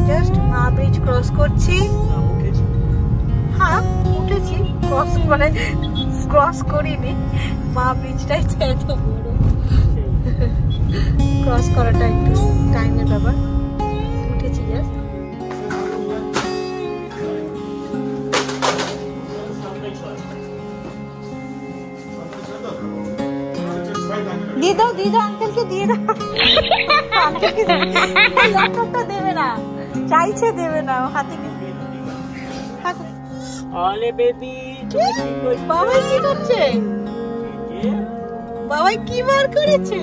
Just মা bridge cross করছি। হ্যাঁ উঠেছি, ক্রস করিনি, মা ব্রিজটাই এত বড়, ক্রস করাটা একটু টাইমের ব্যাপার। উঠেছি জাস্ট। দিয়ে দাও আঙ্কেলকে দিয়ে দাও। আঙ্কেলকে ল্যাপটপটা দেবে না, চাইছে দেবে না, হাতে নিয়ে আলে বেবি। বাবাই কি করছে? বাবাই কি বার করেছে?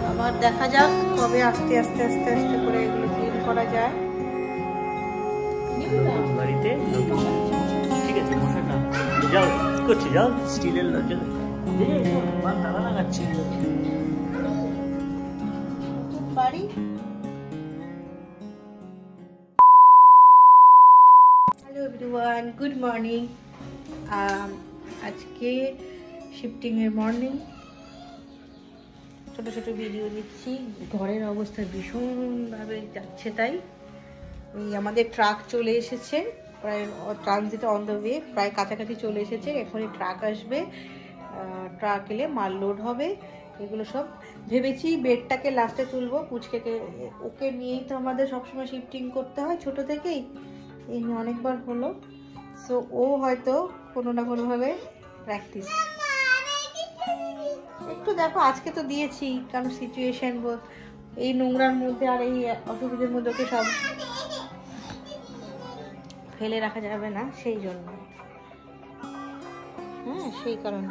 আবার দেখা যাক কবে আস্তে আস্তে আস্তে আস্তে করে এগুলো ক্লিন করা যায়। বাড়িতে ঠিক আছে, মশাটা যাও করছি, যাও স্টিলের লজ্জা তালা লাগাচ্ছি বাড়ি। Hello everyone, good morning. আজকে শিফটিং এর মর্নিং, ছোট ছোট ভিডিও দিচ্ছি। ঘরের অবস্থা ভীষণভাবে যাচ্ছে, তাই এই আমাদের ট্রাক চলে এসেছে, প্রায় ট্রানজিট অন দ্য ওয়ে, প্রায় কাছাকাছি চলে এসেছে। এখনই ট্রাক আসবে, ট্রাক এলে মাল লোড হবে। এগুলো সব ভেবেছি বেডটাকে লাস্টে তুলবো। পুচকেকে, ওকে নিয়েই তো আমাদের সবসময় শিফটিং করতে হয় ছোট থেকেই, এই নিয়ে অনেকবার হলো। সো ও হয়তো কোনো না কোনোভাবে প্র্যাকটিস একটু দেখো। আজকে তো দিয়েছি, কারণ সিচুয়েশন এই নোংরার মধ্যে আর এই অসুবিধার মধ্যে ওকে সব ফেলে রাখা যাবে না, সেই জন্য। হ্যাঁ, সেই কারণে।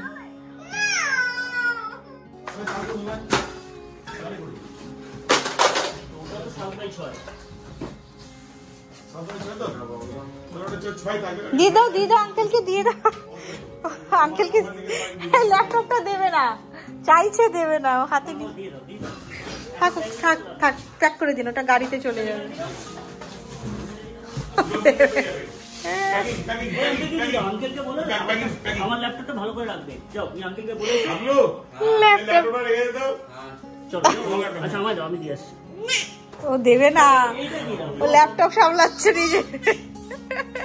দিয়ে দাও আঙ্কেলকে দিয়ে দাও। আঙ্কেলকে ল্যাপটপটা দেবে না, চাইছে দেবে না, হাতে নিয়ে থাক থাক থাক, প্যাক করে দিন, ওটা গাড়িতে চলে যাবে। ও দেবে না, ও ল্যাপটপ সামলাচ্ছে নিজে,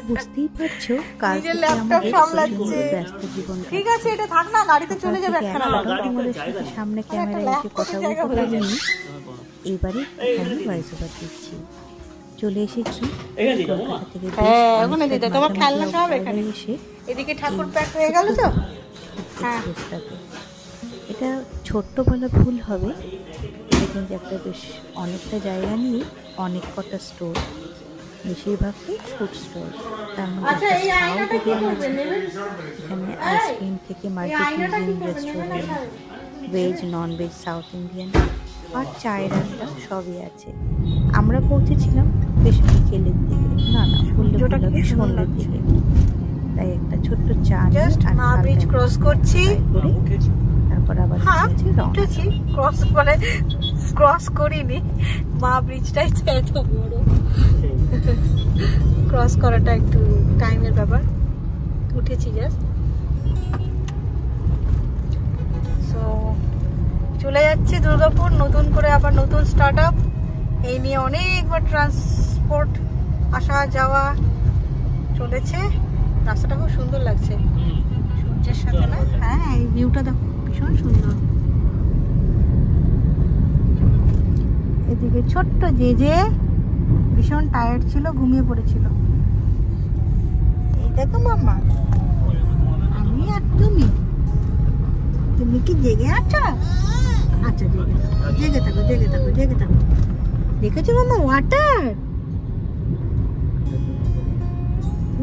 বুঝতেই পারছো নিজের ল্যাপটপ সামলাচ্ছে। ঠিক আছে, এটা থাক না, গাড়িতে চলে যাবে একখানা। সামনে ক্যামেরা এসে কথা বলতে পারিনি, এবারে এখানে ভয়েস ওভার দিচ্ছি। চলে এসেছি কলকাতা থেকে। ওখানে দিতে তোমার খেলনা সব এখানে এসে, এদিকে ঠাকুর প্যাক হয়ে গেল তো। হ্যাঁ, এটা ছোট্ট বলা ভুল হবে, কিন্তু একটা বেশ অনেকটা জায়গা নিয়ে অনেক কটা স্টোর, বেশিরভাগটাই ফুড স্টোর। তার মধ্যে এখানে আইসক্রিম থেকে multi cuisine restaurant, veg non veg, south Indian আর চায়ের আড্ডা সবই আছে। আমরা পৌঁছেছিলাম বেশ বিকেলের দিকে, না সন্ধ্যের দিকে, তাই একটা ছোট্ট চা মা ব্রিজ ক্রস করছি, তারপর আবার উঠেছি। ক্রস করিনি, মা ব্রিজটাই এত বড়, ক্রস করাটা একটু টাইমের ব্যাপার। উঠেছি জাস্ট। সো চলে যাচ্ছি দুর্গাপুর, নতুন করে আবার নতুন স্টার্ট আপ। এই নিয়ে অনেকবার ট্রান্সপোর্ট আসা যাওয়া চলেছে। রাস্তাটা খুব সুন্দর লাগছে সূর্যের সাথে, না? হ্যাঁ, এই ভিউটা দেখো, ভীষণ সুন্দর। এদিকে ছোট্ট যে ভীষণ টায়ার্ড ছিল, ঘুমিয়ে পড়েছিল। এই দেখো মাম্মা, আমি আর তুমি কি জেগে আছো? আচ্ছা, জেগে থাকো। দেখেছো মামা ওয়াটার?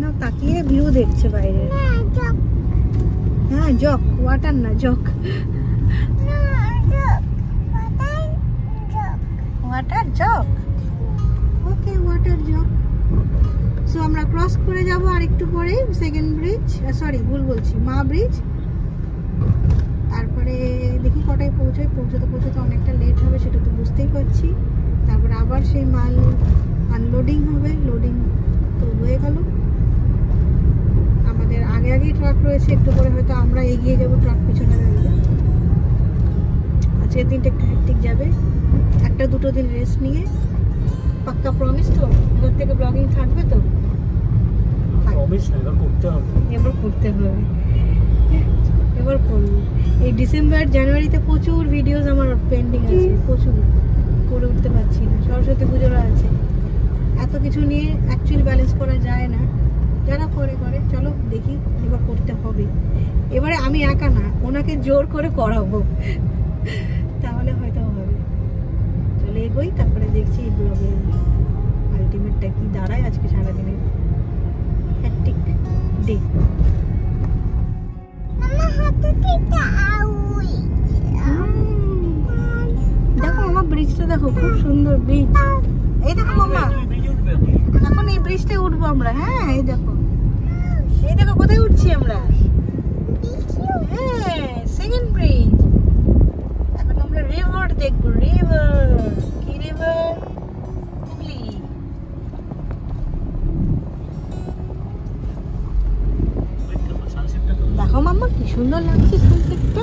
না তাকিয়ে ভিউ দেখছে বাইরে। হ্যাঁ জক, ওয়াটার না জক। ওয়াটার জক, ওকে ওয়াটার জক। সো আমরা ক্রস করে যাব আর একটু পরে সেকেন্ড ব্রিজ, সরি ভুল বলছি, মা ব্রিজ। তারপরে দেখি কটায় পৌঁছাই, পৌঁছাতে অনেকটা লেট হবে সেটা তো বুঝতেই পারছি। তারপরে আবার সেই মাল আনলোডিং হবে, লোডিং তো হয়ে গেল। আমাদের আগেই ট্রাক রয়েছে, একটু পরে হয়তো আমরা এগিয়ে যাব, ট্রাক পিছনে রয়েছে। আজকের দিনটা একটু হেক্টিক যাবে, 1-2 দিন রেস্ট নিয়ে। পাক্কা প্রমিস তো? এবার থেকে ব্লগিং থাকবে তো? এবার করতে হবে, এবার করবো। এই ডিসেম্বর জানুয়ারিতে প্রচুর ভিডিওস আমার পেন্ডিং আছে, প্রচুর করে উঠতে পারছি না। সরস্বতী পুজোরও আছে, এত কিছু নিয়ে অ্যাকচুয়ালি ব্যালেন্স করা যায় না। যারা করে চলো দেখি, এবার করতে হবে। এবারে আমি একা না, ওনাকে জোর করে করাবো, তাহলে হয়তো হবে। চলে এগোই, তারপরে দেখছি এই ব্লগে আলটিমেটটা কি দাঁড়ায় আজকে সারাদিনের হ্যাট্রিক ডে। দেখো আমার ব্রিজটা দেখো, খুব সুন্দর ব্রিজ। এই দেখো মামা, এখন এই ব্রিজটায় উঠবো আমরা। হ্যাঁ এই দেখো কোথায় উঠছি আমরা। হ্যাঁ সেকেন্ড ব্রিজ। এখন আমরা রিভার দেখবো। রিভার কি? রিভার হুগলি। দেখো মামা কি সুন্দর লাগছে সানসেটটা।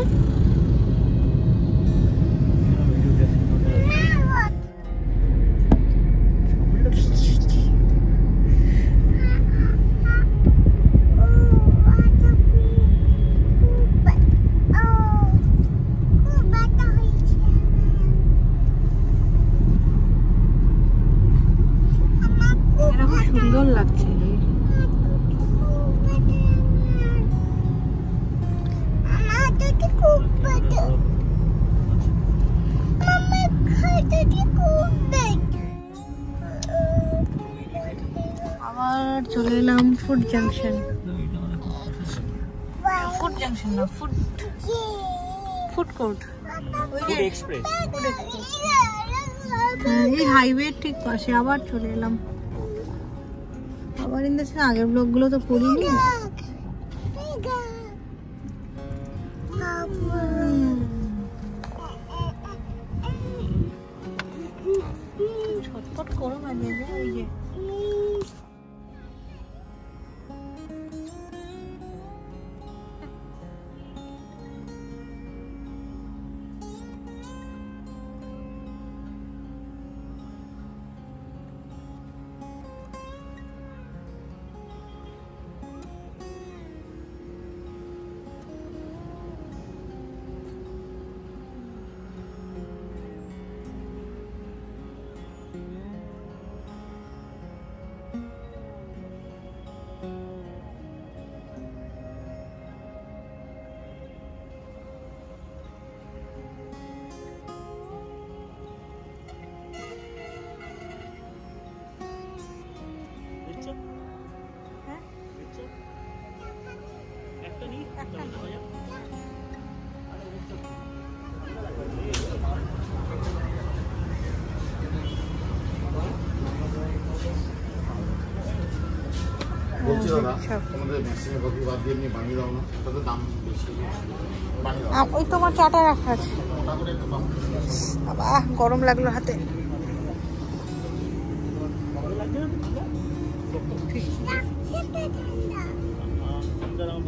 সুন্দর লাগছে। আবার চলে এলাম ফুড জাংশন। ফুড জাংশন না, ফুড কোর্ট, ফুড এক্সপ্রেস। এই হাইওয়ে ঠিক পাশে আবার চলে এলাম। আবার ইন্দাসে আগের ব্লগগুলো তো করিনি। ছটপট করো না, ওই যে বলছি দাদা, তোমাদের ম্যাক্সিমাম কপি বাদ দিয়ে এমনি বানিয়ে দাও না, তাতে দাম বেশি বানিয়ে দাও। ওই তোমার চাটা রাখা আছে। ওটা করে একটু দাম বাবা গরম লাগলো হাতে।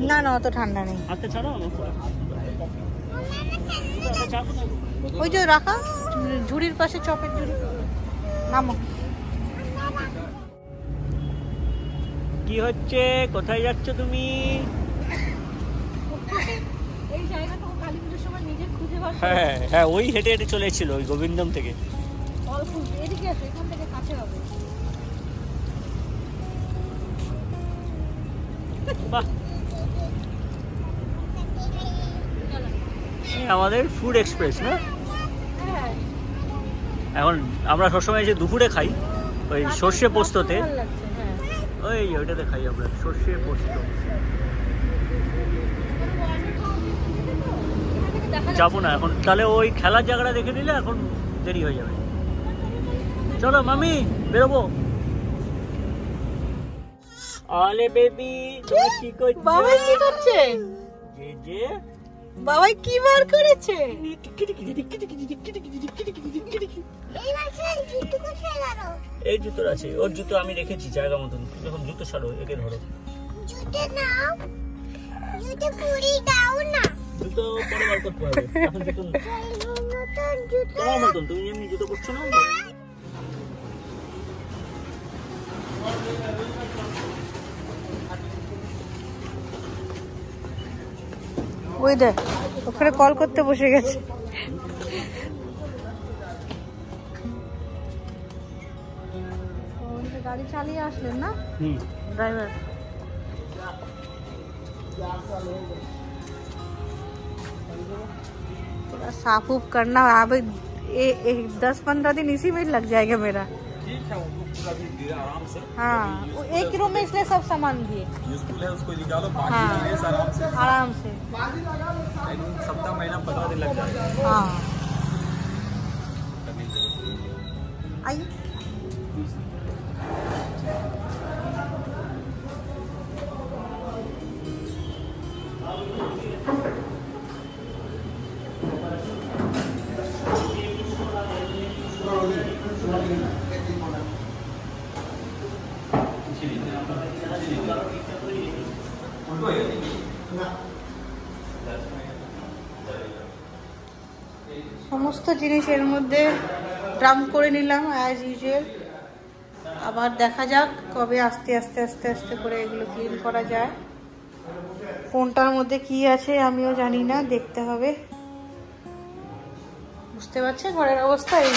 না না অত ঠান্ডা নেই। ওই যে রাখা ঝুড়ির পাশে, চপের ঝুড়ি। নামো। কি হচ্ছে? কোথায় যাচ্ছ তুমি? এই জায়গাটা কালী পুজোর সময় নিজে খুঁজে বার। হ্যাঁ হ্যাঁ, ওই হেঁটে হেঁটে চলে এসেছিল ওই গোবিন্দম থেকে। অল্প এদিকে আছে, এখান থেকে কাছে হবে। বাহ, আমাদের ফুড এক্সপ্রেস না? এখন আমরা সবসময় এসে দুপুরে খাই ওই সর্ষে পোস্ততে, ভালো লাগছে, হ্যাঁ। ওইটাতে খাই আমরা সর্ষে পোস্ত। যাবো না এখন, তাহলে ওই খেলার জায়গাটা দেখে নিলে এখন দেরি হয়ে যাবে। চলো মামি বেরোবো। আলে বেবি তুমি কি করছো? বাবাই কি করছে? যে বাবাই কি বার করেছে? এই জুতোর আছে, ওর জুতো আমি রেখেছি জায়গা মতন। যখন জুতো ছাড়ো একে ধরো। জুতো পরে বার করতে হবে, এখন জুতো তোমার মতন, তুমি এমনি জুতো পরছো না। ওই দেখ ওখানে কল করতে বসে গেছে। গাড়ি চালিয়ে আসলেন না ড্রাইভার? थोड़ा साफ उफ करना अब 10-15 दिन इसी में लग जाएगा मेरा। हाँ, वो एक रूम में इसलिए सब सामान दिए। यूजफुल है उसको निकालो, बाकी हाँ, आराम से सप्ताह महीना 15 दिन लग जाएगा। हाँ आइए। সমস্ত জিনিস এর মধ্যে ড্রাম করে নিলাম অ্যাজ ইউজুয়াল। আবার দেখা যাক কবে আস্তে আস্তে আস্তে আস্তে করে এগুলো ক্লিন করা যায়। কোনটার মধ্যে কি আছে আমিও জানি না, দেখতে হবে। বুঝতে পারছে ঘরের অবস্থা এই।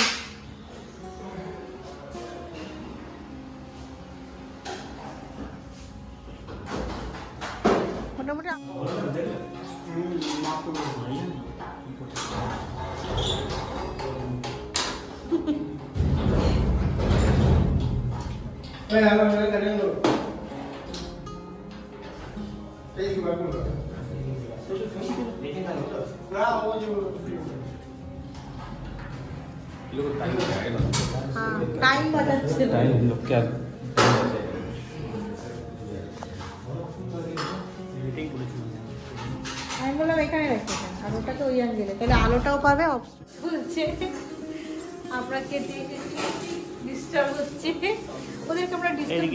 মোটামুটি টাইম বাজাচ্ছে। আমি বললাম এখানে রেখেছেন আলোটাকে ওই আঙ্গেলে, তাহলে আলোটাও পাবে। বলছে আমরা খেতে ডিস্টার্ব হচ্ছে, ওদেরকে আমরা ডিস্টার্ব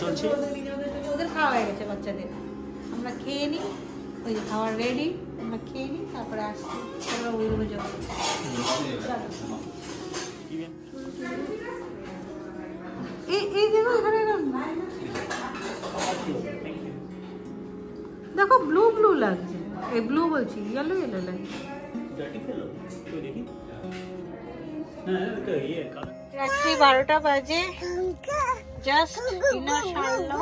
চলছে, ওদের খাওয়া হয়ে গেছে বাচ্চাদের। আমরা খেয়ে নিই, ওই যে খাবার রেডি, আমরা খেয়ে নিই তারপরে আসছি, তারপরে ওই রুমে যাবো। এই দেখো এখানে দেখো ব্লু ব্লু লাগছে, এই ব্লু বলছি ইয়েলো ইয়েলো লাগছে। রাত্রি 12টা বাজে, জাস্ট ডিনার সারলো,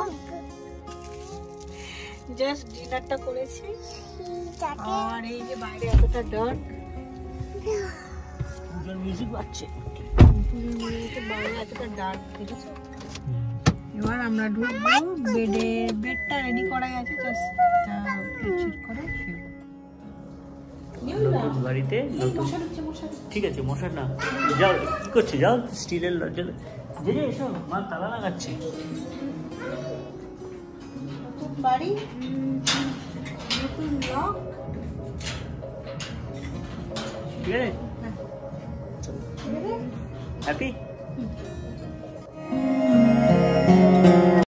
জাস্ট ডিনারটা করেছি। আর এই যে বাইরে এতটা ডার্ক, মিউজিক বাজছে, বাইরে এতটা ডার্ক দেখেছো। এবার আমরা ঢুকবো, বেডটা রেডি করাই আছে, জাস্ট বেডশিট করে নতুন বাড়িতে নতুন। ঠিক আছে মশার না, যাও কি করছে, যাও স্টিলের এসো, মা তালা লাগাচ্ছে। নতুন বাড়ি, নতুন লক। ঠিক আছে, হ্যাপি।